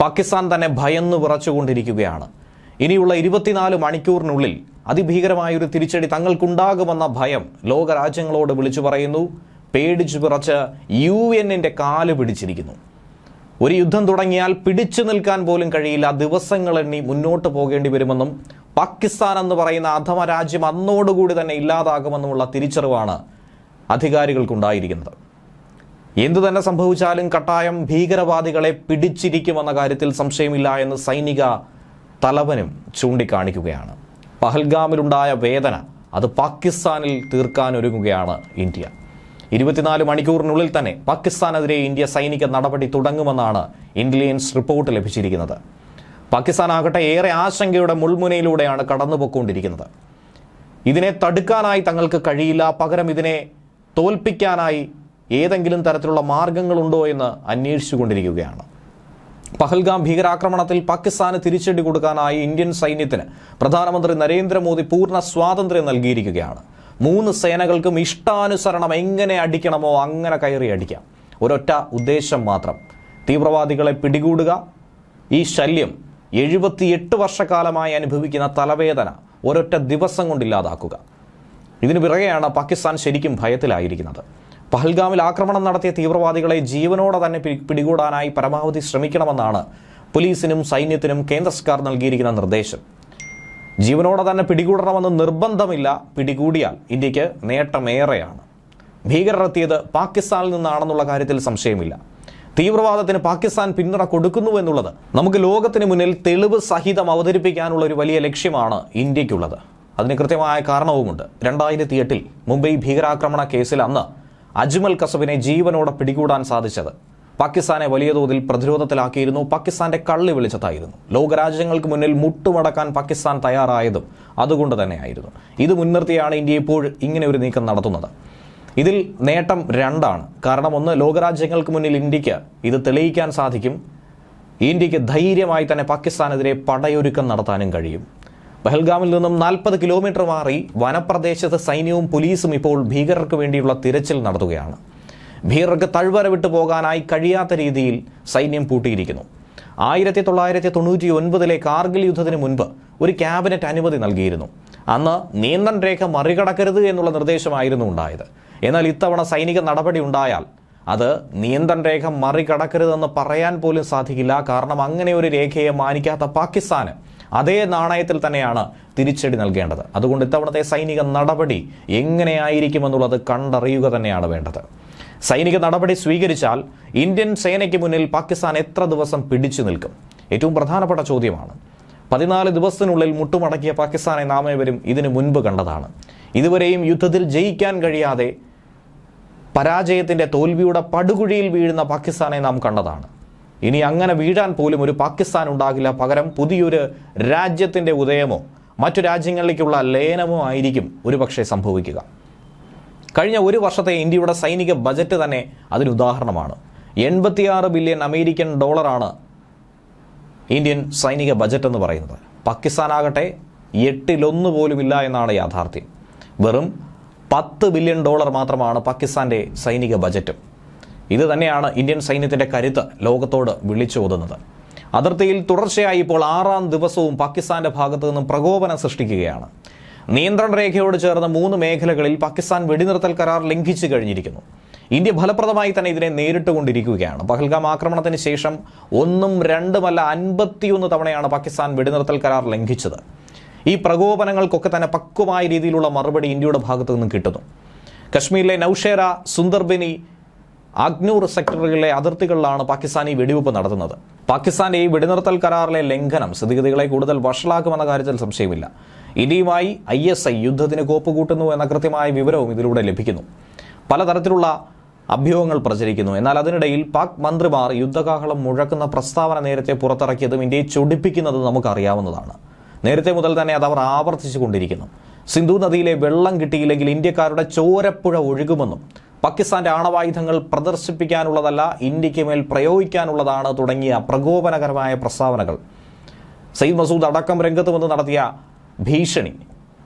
പാകിസ്ഥാൻ തന്നെ ഭയന്ന് വിറച്ചുകൊണ്ടിരിക്കുകയാണ്. ഇനിയുള്ള 24 മണിക്കൂറിനുള്ളിൽ അതിഭീകരമായൊരു തിരിച്ചടി തങ്ങൾക്കുണ്ടാകുമെന്ന ഭയം ലോകരാജ്യങ്ങളോട് വിളിച്ചു പറയുന്നു. പേടിച്ചു വിറച്ച് UN-ന്റെ കാല് പിടിച്ചിരിക്കുന്നു. ഒരു യുദ്ധം തുടങ്ങിയാൽ പിടിച്ചു നിൽക്കാൻ പോലും കഴിയില്ല, ദിവസങ്ങളെണ്ണി മുന്നോട്ട് പോകേണ്ടി വരുമെന്നും പാകിസ്ഥാൻ എന്ന് പറയുന്ന അധമ രാജ്യം അന്നോടുകൂടി തന്നെ ഇല്ലാതാകുമെന്നുമുള്ള തിരിച്ചറിവാണ് അധികാരികൾക്കുണ്ടായിരിക്കുന്നത്. എന്തു തന്നെ സംഭവിച്ചാലും കട്ടായം ഭീകരവാദികളെ പിടിച്ചിരിക്കുമെന്ന കാര്യത്തിൽ സംശയമില്ല എന്ന് സൈനിക തലവനും ചൂണ്ടിക്കാണിക്കുകയാണ്. പഹൽഗാമിലുണ്ടായ വേദന അത് പാകിസ്ഥാനിൽ തീർക്കാനൊരുങ്ങുകയാണ് ഇന്ത്യ. 24 മണിക്കൂറിനുള്ളിൽ തന്നെ പാകിസ്ഥാനെതിരെ ഇന്ത്യ സൈനിക നടപടി തുടങ്ങുമെന്നാണ് ഇന്റലിജൻസ് റിപ്പോർട്ട് ലഭിച്ചിരിക്കുന്നത്. പാകിസ്ഥാൻ ആകട്ടെ ഏറെ ആശങ്കയുടെ മുൾമുനയിലൂടെയാണ് കടന്നുപോയിക്കൊണ്ടിരിക്കുന്നത്. ഇതിനെ തടുക്കാനായി തങ്ങൾക്ക് കഴിയില്ല, പകരം ഇതിനെ തോൽപ്പിക്കാനായി ഏതെങ്കിലും തരത്തിലുള്ള മാർഗങ്ങളുണ്ടോ എന്ന് അന്വേഷിച്ചുകൊണ്ടിരിക്കുകയാണ്. പഹൽഗാം ഭീകരാക്രമണത്തിൽ പാകിസ്ഥാന് തിരിച്ചടി കൊടുക്കാനായി ഇന്ത്യൻ സൈന്യത്തിന് പ്രധാനമന്ത്രി നരേന്ദ്രമോദി പൂർണ്ണ സ്വാതന്ത്ര്യം നൽകിയിരിക്കുകയാണ്. 3 സേനകൾക്കും ഇഷ്ടാനുസരണം എങ്ങനെ അടിക്കണമോ അങ്ങനെ കയറി അടിക്കാം. ഒരൊറ്റ ഉദ്ദേശം മാത്രം, തീവ്രവാദികളെ പിടികൂടുക. ഈ ശല്യം 78 വർഷക്കാലമായി അനുഭവിക്കുന്ന തലവേദന ഒരൊറ്റ ദിവസം കൊണ്ടില്ലാതാക്കുക. ഇതിനു പിറകെയാണ് പാകിസ്ഥാൻ ശരിക്കും ഭയത്തിലായിരിക്കുന്നത്. പഹൽഗാമിൽ ആക്രമണം നടത്തിയ തീവ്രവാദികളെ ജീവനോടെ തന്നെ പിടികൂടാനായി പരമാവധി ശ്രമിക്കണമെന്നാണ് പോലീസിനും സൈന്യത്തിനും കേന്ദ്ര സർക്കാർ നൽകിയിരിക്കുന്ന നിർദ്ദേശം. ജീവനോടെ തന്നെ പിടികൂടണമെന്ന് നിർബന്ധമില്ല, പിടികൂടിയാൽ ഇന്ത്യക്ക് നേട്ടമേറെയാണ്. ഭീകരരെത്തിയത് പാകിസ്ഥാനിൽ നിന്നാണെന്നുള്ള കാര്യത്തിൽ സംശയമില്ല. തീവ്രവാദത്തിന് പാകിസ്ഥാൻ പിന്തുണ കൊടുക്കുന്നു എന്നുള്ളത് നമുക്ക് ലോകത്തിന് മുന്നിൽ തെളിവ് സഹിതം അവതരിപ്പിക്കാനുള്ള ഒരു വലിയ ലക്ഷ്യമാണ് ഇന്ത്യക്കുള്ളത്. അതിന് കൃത്യമായ കാരണവുമുണ്ട്. 2008 മുംബൈ ഭീകരാക്രമണ കേസിൽ അന്ന് അജ്മൽ കസബിനെ ജീവനോടെ പിടികൂടാൻ സാധിച്ചത് പാകിസ്ഥാനെ വലിയ തോതിൽ പ്രതിരോധത്തിലാക്കിയിരുന്നു. പാകിസ്ഥാന്റെ കള്ളി വെളിച്ചത്തായിരുന്നു. ലോകരാജ്യങ്ങൾക്ക് മുന്നിൽ മുട്ടുമടക്കാൻ പാകിസ്ഥാൻ തയ്യാറായതും അതുകൊണ്ട് തന്നെയായിരുന്നു. ഇത് മുൻനിർത്തിയാണ് ഇന്ത്യ ഇപ്പോൾ ഇങ്ങനെ ഒരു നീക്കം നടത്തുന്നത്. ഇതിൽ നേട്ടം 2 ആണ്. കാരണം ഒന്ന്, ലോകരാജ്യങ്ങൾക്ക് മുന്നിൽ ഇന്ത്യക്ക് ഇത് തെളിയിക്കാൻ സാധിക്കും. ഇന്ത്യക്ക് ധൈര്യമായി തന്നെ പാകിസ്ഥാനെതിരെ പടയൊരുക്കം നടത്താനും കഴിയും. പഹൽഗാമിൽ നിന്നും 40 കിലോമീറ്റർ മാറി വനപ്രദേശത്ത് സൈന്യവും പോലീസും ഇപ്പോൾ ഭീകരർക്ക് വേണ്ടിയുള്ള തിരച്ചിൽ നടത്തുകയാണ്. ഭീകരർക്ക് തഴ്വര വിട്ടു പോകാനായി കഴിയാത്ത രീതിയിൽ സൈന്യം പൂട്ടിയിരിക്കുന്നു. 1999 കാർഗിൽ യുദ്ധത്തിന് മുൻപ് ഒരു ക്യാബിനറ്റ് അനുമതി നൽകിയിരുന്നു. അന്ന് നിയന്ത്രണ രേഖ മറികടക്കരുത് എന്നുള്ള നിർദ്ദേശമായിരുന്നു ഉണ്ടായത്. എന്നാൽ ഇത്തവണ സൈനിക നടപടി ഉണ്ടായാൽ അത് നിയന്ത്രണ രേഖ മറികടക്കരുതെന്ന് പറയാൻ പോലും സാധിക്കില്ല. കാരണം അങ്ങനെ ഒരു രേഖയെ മാനിക്കാത്ത പാകിസ്ഥാന് അതേ നാണയത്തിൽ തന്നെയാണ് തിരിച്ചടി നൽകേണ്ടത്. അതുകൊണ്ട് ഇത്തവണത്തെ സൈനിക നടപടി എങ്ങനെയായിരിക്കുമെന്നുള്ളത് കണ്ടറിയുക തന്നെയാണ് വേണ്ടത്. സൈനിക നടപടി സ്വീകരിച്ചാൽ ഇന്ത്യൻ സേനയ്ക്ക് മുന്നിൽ പാകിസ്ഥാൻ എത്ര ദിവസം പിടിച്ചു നിൽക്കും? ഏറ്റവും പ്രധാനപ്പെട്ട ചോദ്യമാണ്. 14 ദിവസത്തിനുള്ളിൽ മുട്ടുമടക്കിയ പാകിസ്ഥാനെ നാം ഏവരും ഇതിനു മുൻപ് കണ്ടതാണ്. ഇതുവരെയും യുദ്ധത്തിൽ ജയിക്കാൻ കഴിയാതെ പരാജയത്തിന്റെ തോൽവിയുടെ പടുകുഴിയിൽ വീഴുന്ന പാകിസ്ഥാനെ നാം കണ്ടതാണ്. ഇനി അങ്ങനെ വീഴാൻ പോലും ഒരു പാകിസ്ഥാൻ ഉണ്ടാകില്ല. പകരം പുതിയൊരു രാജ്യത്തിന്റെ ഉദയമോ മറ്റു രാജ്യങ്ങളിലേക്കുള്ള ലയനമോ ആയിരിക്കും ഒരുപക്ഷെ സംഭവിക്കുക. കഴിഞ്ഞ ഒരു വർഷത്തെ ഇന്ത്യയുടെ സൈനിക ബജറ്റ് തന്നെ അതിനുദാഹരണമാണ്. 86 ബില്യൺ അമേരിക്കൻ ഡോളറാണ് ഇന്ത്യൻ സൈനിക ബജറ്റ് എന്ന് പറയുന്നത്. പാകിസ്ഥാൻ ആകട്ടെ 8-1 പോലും ഇല്ല എന്നാണ് യാഥാർത്ഥ്യം. വെറും 10 ബില്യൺ ഡോളർ മാത്രമാണ് പാകിസ്ഥാന്റെ സൈനിക ബജറ്റും. ഇത് തന്നെയാണ് ഇന്ത്യൻ സൈന്യത്തിന്റെ കരുത്ത് ലോകത്തോട് വിളിച്ചോതുന്നത്. അതിർത്തിയിൽ തുടർച്ചയായി ഇപ്പോൾ 6ാം ദിവസവും പാകിസ്ഥാന്റെ ഭാഗത്തു നിന്നും പ്രകോപനം സൃഷ്ടിക്കുകയാണ്. നിയന്ത്രണ രേഖയോട് ചേർന്ന 3 മേഖലകളിൽ പാകിസ്ഥാൻ വെടിനിർത്തൽ കരാർ ലംഘിച്ചു കഴിഞ്ഞിരിക്കുന്നു. ഇന്ത്യ ഫലപ്രദമായി തന്നെ ഇതിനെ നേരിട്ടുകൊണ്ടിരിക്കുകയാണ്. പഹൽഗാം ആക്രമണത്തിന് ശേഷം 1ഉം 2ഉമല്ല 51 തവണയാണ് പാകിസ്ഥാൻ വെടിനിർത്തൽ കരാർ ലംഘിച്ചത്. ഈ പ്രകോപനങ്ങൾക്കൊക്കെ തന്നെ പക്വമായ രീതിയിലുള്ള മറുപടി ഇന്ത്യയുടെ ഭാഗത്തു നിന്നും കിട്ടുന്നു. കശ്മീരിലെ നൌഷേര, സുന്ദർബനി, അഗ്നൂർ സെക്ടറുകളിലെ അതിർത്തികളിലാണ് പാകിസ്ഥാൻ ഈ വെടിവെപ്പ് നടത്തുന്നത്. പാകിസ്ഥാന്റെ ഈ വെടിനിർത്തൽ കരാറിലെ ലംഘനം സ്ഥിതിഗതികളെ കൂടുതൽ വഷളാക്കുമെന്ന കാര്യത്തിൽ സംശയമില്ല. ഇന്ത്യയുമായി ISI യുദ്ധത്തിന് കോപ്പുകൂട്ടുന്നു എന്ന കൃത്യമായ വിവരവും ഇതിലൂടെ ലഭിക്കുന്നു. പലതരത്തിലുള്ള അഭ്യൂഹങ്ങൾ പ്രചരിക്കുന്നു. എന്നാൽ അതിനിടയിൽ പാക് മന്ത്രിമാർ യുദ്ധകാഹളം മുഴക്കുന്ന പ്രസ്താവന നേരത്തെ പുറത്തിറക്കിയതും ഇന്ത്യയെ ചൊടിപ്പിക്കുന്നതും നമുക്കറിയാവുന്നതാണ്. നേരത്തെ മുതൽ തന്നെ അത് അവർ ആവർത്തിച്ചു കൊണ്ടിരിക്കുന്നു. സിന്ധു നദിയിലെ വെള്ളം കിട്ടിയില്ലെങ്കിൽ ഇന്ത്യക്കാരുടെ ചോരപ്പുഴ ഒഴുകുമെന്നും പാകിസ്ഥാന്റെ ആണവായുധങ്ങൾ പ്രദർശിപ്പിക്കാനുള്ളതല്ല, ഇന്ത്യക്ക് മേൽ പ്രയോഗിക്കാനുള്ളതാണ് തുടങ്ങിയ പ്രകോപനകരമായ പ്രസ്താവനകൾ, സയ്യിദ് മസൂദ് അടക്കം രംഗത്ത് വന്ന് നടത്തിയ ഭീഷണി,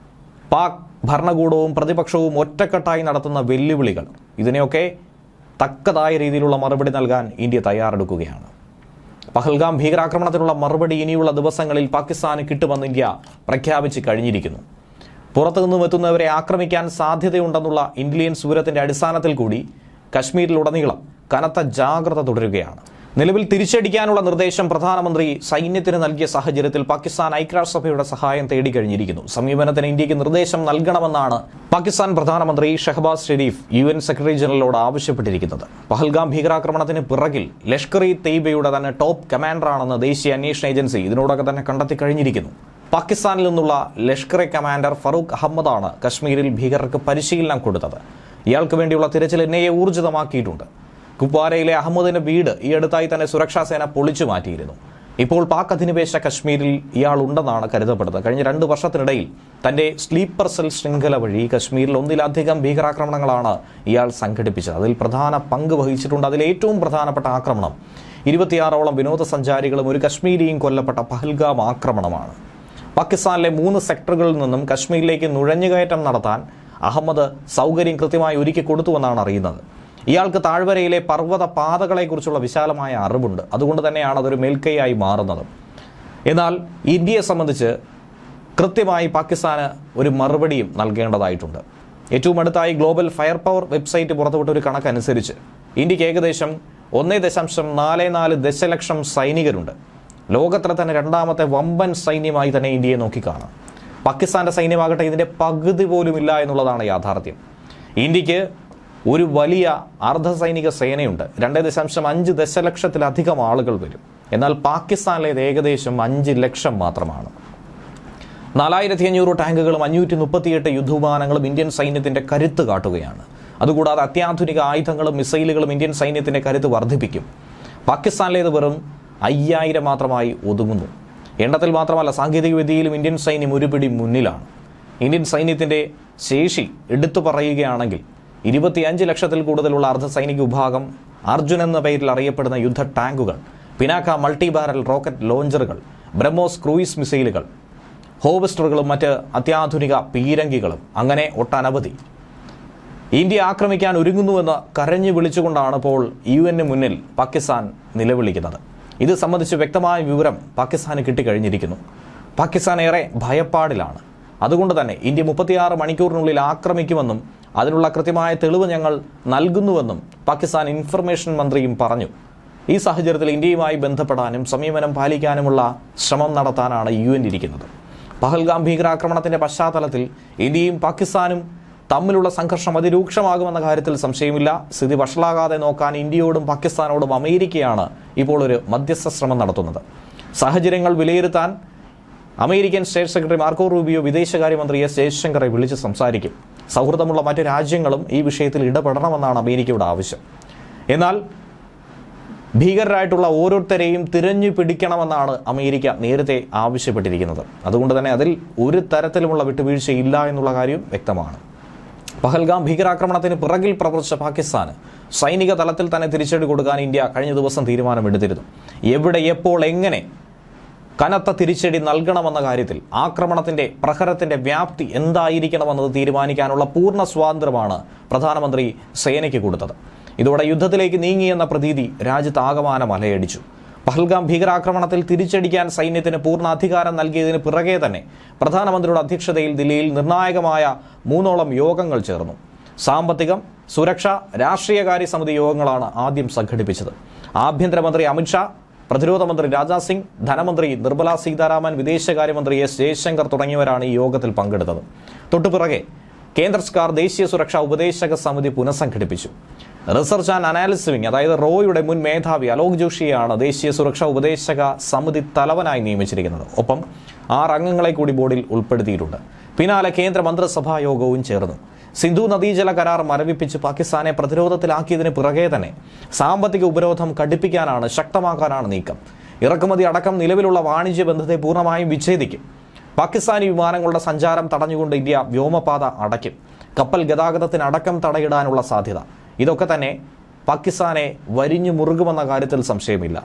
പാക് ഭരണകൂടവും പ്രതിപക്ഷവും ഒറ്റക്കെട്ടായി നടത്തുന്ന വെല്ലുവിളികൾ, ഇതിനെയൊക്കെ തക്കതായ രീതിയിലുള്ള മറുപടി നൽകാൻ ഇന്ത്യ തയ്യാറെടുക്കുകയാണ്. പഹൽഗാം ഭീകരാക്രമണത്തിനുള്ള മറുപടി ഇനിയുള്ള ദിവസങ്ങളിൽ പാകിസ്ഥാന് കിട്ടുമെന്ന് ഇന്ത്യ പ്രഖ്യാപിച്ച് കഴിഞ്ഞിരിക്കുന്നു. പുറത്തുനിന്നും എത്തുന്നവരെ ആക്രമിക്കാൻ സാധ്യതയുണ്ടെന്നുള്ള ഇന്റലിജൻസ് വിവരത്തിന്റെ അടിസ്ഥാനത്തിൽ കൂടി കശ്മീരിലുടനീളം കനത്ത ജാഗ്രത തുടരുകയാണ്. നിലവിൽ തിരിച്ചടിക്കാനുള്ള നിർദ്ദേശം പ്രധാനമന്ത്രി സൈന്യത്തിന് നൽകിയ സാഹചര്യത്തിൽ പാകിസ്ഥാൻ ഐക്യരാഷ്ട്രസഭയുടെ സഹായം തേടിക്കഴിഞ്ഞിരിക്കുന്നു. സമീപനത്തിന് ഇന്ത്യക്ക് നിർദ്ദേശം നൽകണമെന്നാണ് പാകിസ്ഥാൻ പ്രധാനമന്ത്രി ഷഹബാസ് ഷെരീഫ് UN സെക്രട്ടറി ജനറലോട് ആവശ്യപ്പെട്ടിരിക്കുന്നത്. പഹൽഗാം ഭീകരാക്രമണത്തിന് പിറകിൽ ലഷ്കർ ഇ തെയ്ബയുടെ തന്നെ ടോപ്പ് കമാൻഡറാണെന്ന് ദേശീയ അന്വേഷണ ഏജൻസി ഇതിനോടൊക്കെ തന്നെ കണ്ടെത്തി കഴിഞ്ഞിരിക്കുന്നു. പാകിസ്ഥാനിൽ നിന്നുള്ള ലഷ്കർ കമാൻഡർ ഫറൂഖ് അഹമ്മദാണ് കശ്മീരിൽ ഭീകരർക്ക് പരിശീലനം കൊടുത്തത്. ഇയാൾക്ക് വേണ്ടിയുള്ള തിരച്ചിൽ NIA ഊർജിതമാക്കിയിട്ടുണ്ട്. കുപ്വാരയിലെ അഹമ്മദിന്റെ വീട് ഈ അടുത്തായി തന്നെ സുരക്ഷാ സേന പൊളിച്ചു മാറ്റിയിരുന്നു. ഇപ്പോൾ പാക് അധിനിവേശ കശ്മീരിൽ ഇയാൾ ഉണ്ടെന്നാണ് കരുതപ്പെടുന്നത്. കഴിഞ്ഞ 2 വർഷത്തിനിടയിൽ തന്റെ സ്ലീപ്പർ സെൽ ശൃംഖല വഴി കശ്മീരിൽ 1-ലധികം ഭീകരാക്രമണങ്ങളാണ് ഇയാൾ സംഘടിപ്പിച്ചത്. അതിൽ പ്രധാന പങ്ക് വഹിച്ചിട്ടുണ്ട്. അതിൽ ഏറ്റവും പ്രധാനപ്പെട്ട ആക്രമണം 26ഓളം വിനോദസഞ്ചാരികളും ഒരു കശ്മീരിയും കൊല്ലപ്പെട്ട പഹൽഗാം ആക്രമണമാണ്. പാകിസ്ഥാനിലെ 3 സെക്ടറുകളിൽ നിന്നും കശ്മീരിലേക്ക് നുഴഞ്ഞുകയറ്റം നടത്താൻ അഹമ്മദ് സൗകര്യം കൃത്യമായി ഒരുക്കി കൊടുത്തുവെന്നാണ് അറിയുന്നത്. ഇയാൾക്ക് താഴ്വരയിലെ പർവ്വത പാതകളെക്കുറിച്ചുള്ള വിശാലമായ അറിവുണ്ട്. അതുകൊണ്ട് തന്നെയാണ് അതൊരു മേൽക്കൈയായി മാറുന്നത്. എന്നാൽ ഇന്ത്യയെ സംബന്ധിച്ച് കൃത്യമായി പാകിസ്ഥാന് ഒരു മറുപടിയും നൽകേണ്ടതായിട്ടുണ്ട്. ഏറ്റവും അടുത്തായി ഗ്ലോബൽ ഫയർ പവർ വെബ്സൈറ്റ് പുറത്തുവിട്ട ഒരു കണക്കനുസരിച്ച് ഇന്ത്യക്ക് ഏകദേശം 1.44 ദശലക്ഷം സൈനികരുണ്ട്. ലോകത്തിലെ തന്നെ 2ാമത്തെ വമ്പൻ സൈന്യമായി തന്നെ ഇന്ത്യയെ നോക്കിക്കാണാം. പാകിസ്ഥാന്റെ സൈന്യമാകട്ടെ ഇതിന്റെ പകുതി പോലുമില്ല എന്നുള്ളതാണ് യാഥാർത്ഥ്യം. ഇന്ത്യക്ക് ഒരു വലിയ അർദ്ധസൈനിക സേനയുണ്ട്. 2.5 ദശലക്ഷത്തിലധികം ആളുകൾ വരും. എന്നാൽ പാകിസ്ഥാനിലേത് ഏകദേശം 5 ലക്ഷം മാത്രമാണ്. 4500 ടാങ്കുകളും 538 യുദ്ധവിമാനങ്ങളും ഇന്ത്യൻ സൈന്യത്തിന്റെ കരുത്ത് കാട്ടുകയാണ്. അതുകൂടാതെ അത്യാധുനിക ആയുധങ്ങളും മിസൈലുകളും ഇന്ത്യൻ സൈന്യത്തിന്റെ കരുത്ത് വർദ്ധിപ്പിക്കും. പാകിസ്ഥാനിലേത് വെറും 5000 മാത്രമായി ഒതുങ്ങുന്നു. എണ്ണത്തിൽ മാത്രമല്ല, സാങ്കേതിക വിദ്യയിലും ഇന്ത്യൻ സൈന്യം ഒരു പിടി മുന്നിലാണ്. ഇന്ത്യൻ സൈന്യത്തിന്റെ ശേഷി എടുത്തു പറയുകയാണെങ്കിൽ 25 ലക്ഷത്തിൽ കൂടുതലുള്ള അർദ്ധസൈനിക വിഭാഗം, അർജുൻ എന്ന പേരിൽ അറിയപ്പെടുന്ന യുദ്ധ ടാങ്കുകൾ, പിനാക്ക മൾട്ടി ബാരൽ റോക്കറ്റ് ലോഞ്ചറുകൾ, ബ്രഹ്മോസ് ക്രൂയിസ് മിസൈലുകൾ, ഹോവസ്റ്ററുകളും മറ്റ് അത്യാധുനിക പീരങ്കികളും, അങ്ങനെ ഒട്ടനവധി. ഇന്ത്യ ആക്രമിക്കാൻ ഒരുങ്ങുന്നുവെന്ന് കരഞ്ഞു വിളിച്ചുകൊണ്ടാണ് ഇപ്പോൾ UN മുന്നിൽ പാകിസ്ഥാൻ നിലവിളിക്കുന്നത്. ഇത് സംബന്ധിച്ച് വ്യക്തമായ വിവരം പാകിസ്ഥാന് കിട്ടിക്കഴിഞ്ഞിരിക്കുന്നു. പാകിസ്ഥാൻ ഏറെ ഭയപ്പാടിലാണ്. അതുകൊണ്ട് തന്നെ ഇന്ത്യ 36 മണിക്കൂറിനുള്ളിൽ ആക്രമിക്കുമെന്നും അതിനുള്ള കൃത്യമായ തെളിവ് ഞങ്ങൾ നൽകുന്നുവെന്നും പാകിസ്ഥാൻ ഇൻഫർമേഷൻ മന്ത്രിയും പറഞ്ഞു. ഈ സാഹചര്യത്തിൽ ഇന്ത്യയുമായി ബന്ധപ്പെടാനും സമീപനം പാലിക്കാനുമുള്ള ശ്രമം നടത്താനാണ് UN ഇരിക്കുന്നത്. പഹൽഗാം ഭീകരാക്രമണത്തിന്റെ പശ്ചാത്തലത്തിൽ ഇന്ത്യയും പാകിസ്ഥാനും തമ്മിലുള്ള സംഘർഷം അതിരൂക്ഷമാകുമെന്ന കാര്യത്തിൽ സംശയമില്ല. സ്ഥിതി വഷളാകാതെ നോക്കാൻ ഇന്ത്യയോടും പാകിസ്ഥാനോടും അമേരിക്കയാണ് ഇപ്പോൾ ഒരു മധ്യസ്ഥ ശ്രമം നടത്തുന്നത്. സാഹചര്യങ്ങൾ വിലയിരുത്താൻ American state secretary Marco Rubio വിദേശകാര്യമന്ത്രി S ജയശങ്കറെ വിളിച്ച് സംസാരിക്കും. സൗഹൃദമുള്ള മറ്റ് രാജ്യങ്ങളും ഈ വിഷയത്തിൽ ഇടപെടണമെന്നാണ് അമേരിക്കയുടെ ആവശ്യം. എന്നാൽ ഭീകരരായിട്ടുള്ള ഓരോരുത്തരെയും തിരഞ്ഞു പിടിക്കണമെന്നാണ് അമേരിക്ക നേരത്തെ ആവശ്യപ്പെട്ടിരിക്കുന്നത്. അതുകൊണ്ട് തന്നെ അതിൽ ഒരു തരത്തിലുമുള്ള വിട്ടുവീഴ്ചയില്ല എന്നുള്ള കാര്യം വ്യക്തമാണ്. പഹൽഗാം ഭീകരാക്രമണത്തിന് പിറകിൽ പ്രവർത്തിച്ച പാകിസ്ഥാന് സൈനിക തലത്തിൽ തന്നെ തിരിച്ചടി കൊടുക്കാൻ ഇന്ത്യ കഴിഞ്ഞ ദിവസം തീരുമാനമെടുത്തിരുന്നു. എവിടെ, എപ്പോൾ, എങ്ങനെ കനത്ത തിരിച്ചടി നൽകണമെന്ന കാര്യത്തിൽ ആക്രമണത്തിന്റെ പ്രഹരത്തിന്റെ വ്യാപ്തി എന്തായിരിക്കണമെന്നത് തീരുമാനിക്കാനുള്ള പൂർണ്ണ സ്വാതന്ത്ര്യമാണ് പ്രധാനമന്ത്രി സേനയ്ക്ക് കൊടുത്തത്. ഇതോടെ യുദ്ധത്തിലേക്ക് നീങ്ങിയെന്ന പ്രതീതി രാജ്യത്താകമാനം അലയടിച്ചു. പഹൽഗാം ഭീകരാക്രമണത്തിൽ തിരിച്ചടിക്കാൻ സൈന്യത്തിന് പൂർണ്ണ അധികാരം നൽകിയതിന് പിറകെ തന്നെ പ്രധാനമന്ത്രിയുടെ അധ്യക്ഷതയിൽ ദില്ലിയിൽ നിർണായകമായ 3ഓളം യോഗങ്ങൾ ചേർന്നു. സാമ്പത്തികം, സുരക്ഷ, രാഷ്ട്രീയകാര്യ സമിതി യോഗങ്ങളാണ് ആദ്യം സംഘടിപ്പിച്ചത്. ആഭ്യന്തരമന്ത്രി അമിത്ഷാ, പ്രതിരോധ മന്ത്രി രാജ്നാഥ് സിംഗ്, ധനമന്ത്രി നിർമ്മല സീതാരാമൻ, വിദേശകാര്യമന്ത്രി S ജയശങ്കർ തുടങ്ങിയവരാണ് ഈ യോഗത്തിൽ പങ്കെടുത്തത്. തൊട്ടുപിറകെ കേന്ദ്ര സർക്കാർ ദേശീയ സുരക്ഷാ ഉപദേശക സമിതി പുനഃസംഘടിപ്പിച്ചു. റിസർച്ച് ആൻഡ് അനാലിസിസ് വിംഗ്, അതായത് റോയുടെ മുൻ മേധാവി അലോക് ജോഷിയെയാണ് ദേശീയ സുരക്ഷാ ഉപദേശക സമിതി തലവനായി നിയമിച്ചിരിക്കുന്നത്. ഒപ്പം 6 അംഗങ്ങളെ കൂടി ബോർഡിൽ ഉൾപ്പെടുത്തിയിട്ടുണ്ട്. പിന്നാലെ കേന്ദ്ര മന്ത്രിസഭാ യോഗവും ചേർന്നു. സിന്ധു നദീജല കരാർ മരവിപ്പിച്ച് പാകിസ്ഥാനെ പ്രതിരോധത്തിലാക്കിയതിന് പിറകെ തന്നെ സാമ്പത്തിക ഉപരോധം കടുപ്പിക്കാനാണ്, ശക്തമാക്കാനാണ് നീക്കം. ഇറക്കുമതി അടക്കം നിലവിലുള്ള വാണിജ്യ ബന്ധത്തെ പൂർണ്ണമായും വിച്ഛേദിക്കും. പാകിസ്ഥാനി വിമാനങ്ങളുടെ സഞ്ചാരം തടഞ്ഞുകൊണ്ട് ഇന്ത്യ വ്യോമപാത അടയ്ക്കും. കപ്പൽ ഗതാഗതത്തിനടക്കം തടയിടാനുള്ള സാധ്യത. ഇതൊക്കെ തന്നെ പാകിസ്ഥാനെ വരിഞ്ഞു മുറുകുമെന്ന കാര്യത്തിൽ സംശയമില്ല.